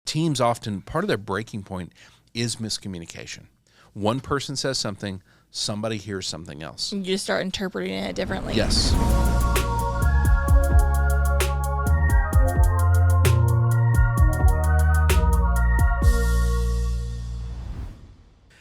teams often, part of their breaking point is miscommunication. One person says something, somebody hears something else. You just start interpreting it differently. Yes.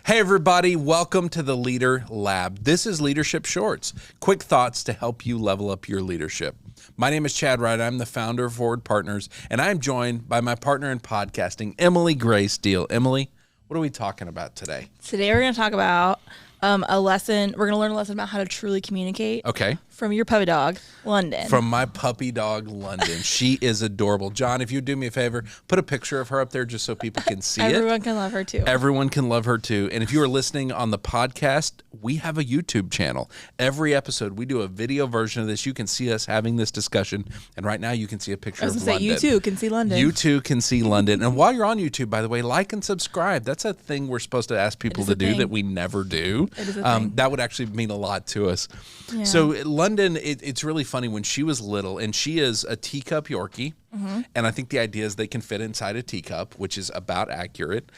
Hey everybody, welcome to the Leader Lab. This is Leadership Shorts, quick thoughts to help you level up your leadership. My name is Chad Wright. I'm the founder of Forward Partners, and I'm joined by my partner in podcasting, Emily Gray Steele. Emily, what are we talking about today? Today we're going to talk about a lesson. We're going to learn a lesson about how to truly communicate. Okay. From your puppy dog, London. From my puppy dog, London. She is adorable. John, if you'd do me a favor, put a picture of her up there just so people can see it. Everyone can love her too. Everyone can love her too. And if you are listening on the podcast, we have a YouTube channel. Every episode, we do a video version of this. You can see us having this discussion. And right now, you can see a picture of London. You too can see London. You too can see London. And while you're on YouTube, by the way, like and subscribe. That's a thing we're supposed to ask people to do that we never do. It is a thing. That would actually mean a lot to us. Yeah. So London, it's really funny. When she was little, and she is a teacup Yorkie, and I think the idea is they can fit inside a teacup, which is about accurate.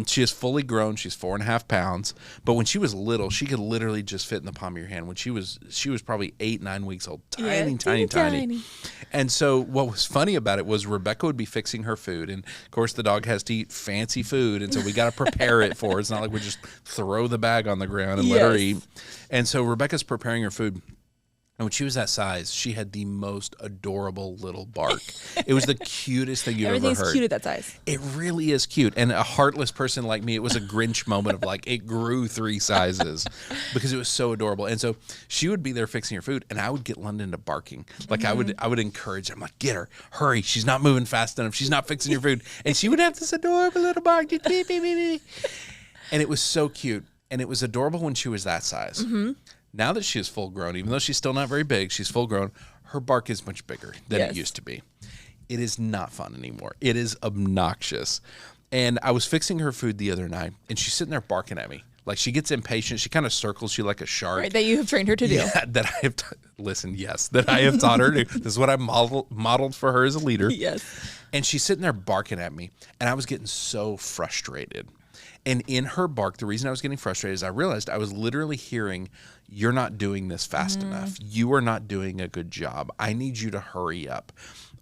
She is fully grown. She's 4.5 pounds. But when she was little, she could literally just fit in the palm of your hand. When she was probably 8-9 weeks old, tiny. And so what was funny about it was Rebecca would be fixing her food, and of course the dog has to eat fancy food, and so we got to prepare it for her. It's not like we just throw the bag on the ground and let her eat. And so Rebecca's preparing her food. And when she was that size, she had the most adorable little bark. It was the cutest thing you've ever heard. Everything's cute at that size. It really is cute. And a heartless person like me, it was a Grinch moment of like, it grew 3 sizes because it was so adorable. And so she would be there fixing her food, and I would get London to barking. Like I would encourage her. I'm like, get her, hurry. She's not moving fast enough. She's not fixing your food. And she would have this adorable little bark. Beep, beep, beep, beep. And it was so cute. And it was adorable when she was that size. Now that she is full grown, even though she's still not very big, she's full grown, her bark is much bigger than it used to be. It is not fun anymore. It is obnoxious. And I was fixing her food the other night, and she's sitting there barking at me. Like, she gets impatient. She kind of circles you like a shark. Right, that you have trained her to do. Yeah, that I have, that I have taught her to do. This is what I modeled for her as a leader. Yes. And she's sitting there barking at me, and I was getting so frustrated. And in her bark, the reason I was getting frustrated is I realized I was literally hearing, you're not doing this fast enough. You are not doing a good job. I need you to hurry up.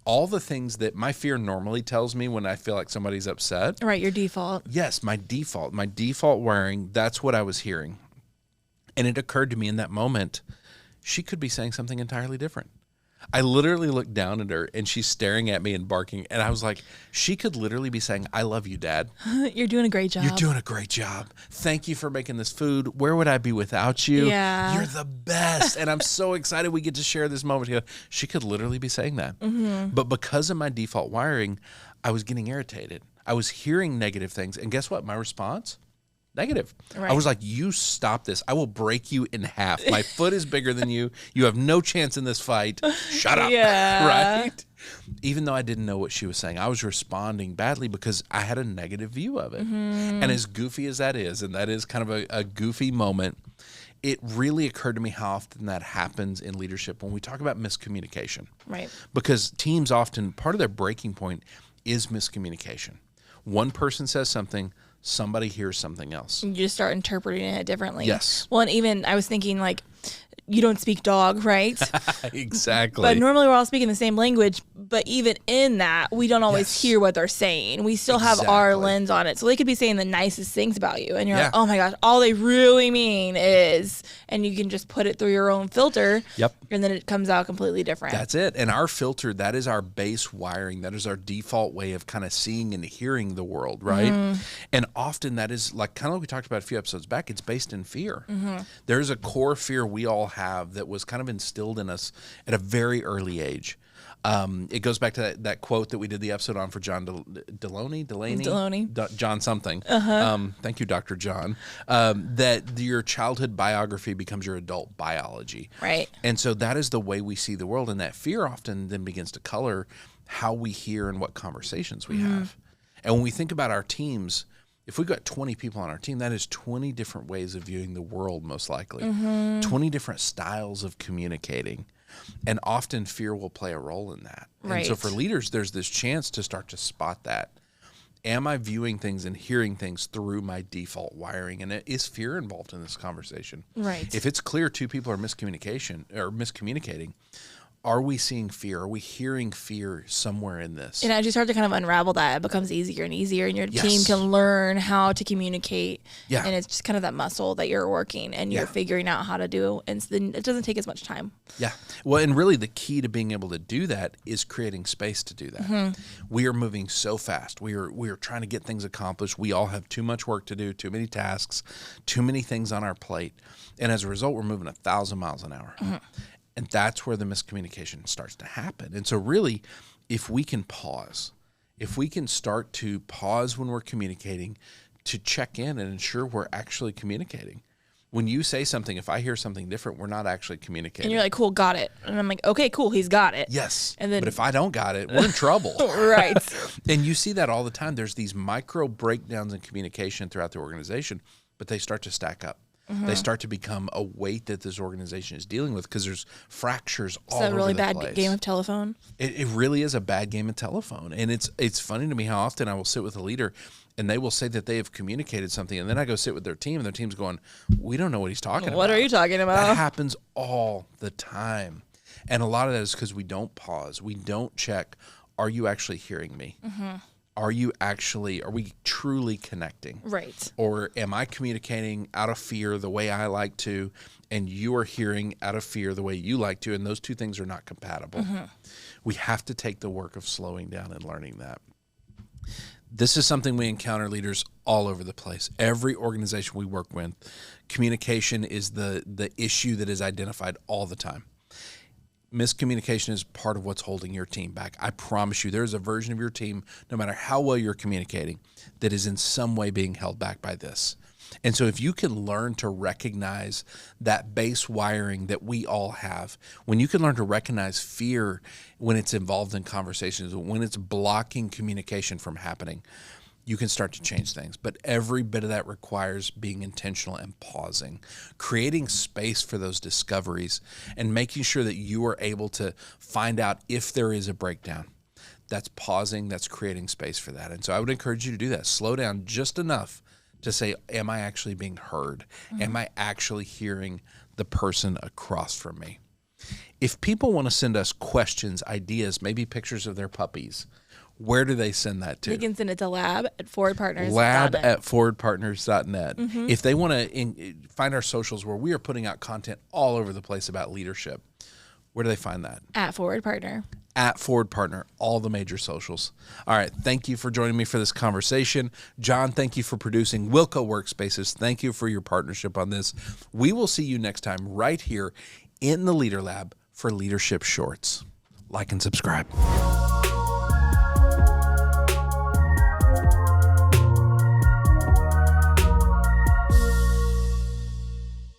All the things that my fear normally tells me when I feel like somebody's upset. Right, your default. Yes, my default wiring, that's what I was hearing. And it occurred to me in that moment, she could be saying something entirely different. I literally looked down at her, and she's staring at me and barking. And I was like, she could literally be saying, I love you, Dad. You're doing a great job. You're doing a great job. Thank you for making this food. Where would I be without you? Yeah. You're the best. And I'm so excited we get to share this moment together. She could literally be saying that. But because of my default wiring, I was getting irritated. I was hearing negative things. And guess what? My response? Negative. Right. I was like, you stop this. I will break you in half. My foot is bigger than you. You have no chance in this fight. Shut up. Yeah. Right? Even though I didn't know what she was saying, I was responding badly because I had a negative view of it. And as goofy as that is, and that is kind of a goofy moment, it really occurred to me how often that happens in leadership when we talk about miscommunication. Right. Because teams often, part of their breaking point is miscommunication. One person says something, somebody hears something else. You just start interpreting it differently. Yes. Well, and even I was thinking, like, you don't speak dog, right? Exactly. But normally we're all speaking the same language, but even in that, we don't always hear what they're saying. We still have our lens on it. So they could be saying the nicest things about you, and you're like, oh my gosh, all they really mean is, and you can just put it through your own filter. Yep. And then it comes out completely different. That's it. And our filter, that is our base wiring. That is our default way of kind of seeing and hearing the world, right? And often that is like, kind of like we talked about a few episodes back, it's based in fear. There's a core fear we all have that was kind of instilled in us at a very early age. It goes back to that quote that we did the episode on for John Delaney, John something. Thank you, Dr. John. That your childhood biography becomes your adult biology. Right. And so that is the way we see the world. And that fear often then begins to color how we hear and what conversations we have. And when we think about our teams, if we've got 20 people on our team, that is 20 different ways of viewing the world, most likely. 20 different styles of communicating. And often fear will play a role in that. Right. And so for leaders, there's this chance to start to spot that Am I viewing things and hearing things through my default wiring? And is fear involved in this conversation? Right. If it's clear two people are miscommunicating, are we seeing fear? Are we hearing fear somewhere in this? And as you start to kind of unravel that, it becomes easier and easier, and your team can learn how to communicate. Yeah. And it's just kind of that muscle that you're working and you're figuring out how to do. And so then it doesn't take as much time. Yeah. Well, and really the key to being able to do that is creating space to do that. Mm-hmm. We are moving so fast. We are trying to get things accomplished. We all have too much work to do, too many tasks, too many things on our plate. And as a result, we're moving 1,000 miles an hour. Mm-hmm. And that's where the miscommunication starts to happen. And so really, if we can pause, if we can start to pause when we're communicating to check in and ensure we're actually communicating. When you say something, if I hear something different, we're not actually communicating. And you're like, cool, got it. And I'm like, okay, cool, he's got it. Yes. And then, but if I don't got it, we're in trouble. Right. And you see that all the time. There's these micro breakdowns in communication throughout the organization, but they start to stack up. Mm-hmm. They start to become a weight that this organization is dealing with because there's fractures all over the place. Is that a really bad game of telephone? It really is a bad game of telephone. And it's funny to me how often I will sit with a leader and they will say that they have communicated something, and then I go sit with their team and their team's going, we don't know what he's talking about. What are you talking about? That happens all the time. And a lot of that is because we don't pause. We don't check, are you actually hearing me? Mm-hmm. Are we truly connecting? Right. Or am I communicating out of fear the way I like to, and you are hearing out of fear the way you like to, and those two things are not compatible. Mm-hmm. We have to take the work of slowing down and learning that. This is something we encounter leaders all over the place. Every organization we work with, communication is the issue that is identified all the time. Miscommunication is part of what's holding your team back. I promise you, there's a version of your team, no matter how well you're communicating, that is in some way being held back by this. And so if you can learn to recognize that base wiring that we all have, when you can learn to recognize fear when it's involved in conversations, when it's blocking communication from happening, you can start to change things. But every bit of that requires being intentional and pausing, creating space for those discoveries, and making sure that you are able to find out if there is a breakdown. That's pausing, that's creating space for that. And so I would encourage you to do that. Slow down just enough to say, am I actually being heard? Mm-hmm. Am I actually hearing the person across from me? If people want to send us questions, ideas, maybe pictures of their puppies, where do they send that to? They can send it to lab@forwardpartners.net. lab@forwardpartners.net. Mm-hmm. If they want to find our socials where we are putting out content all over the place about leadership, where do they find that? @forwardpartner. @forwardpartner, all the major socials. All right, thank you for joining me for this conversation. John, thank you for producing Wilco Workspaces. Thank you for your partnership on this. We will see you next time right here in the Leader Lab for Leadership Shorts. Like and subscribe.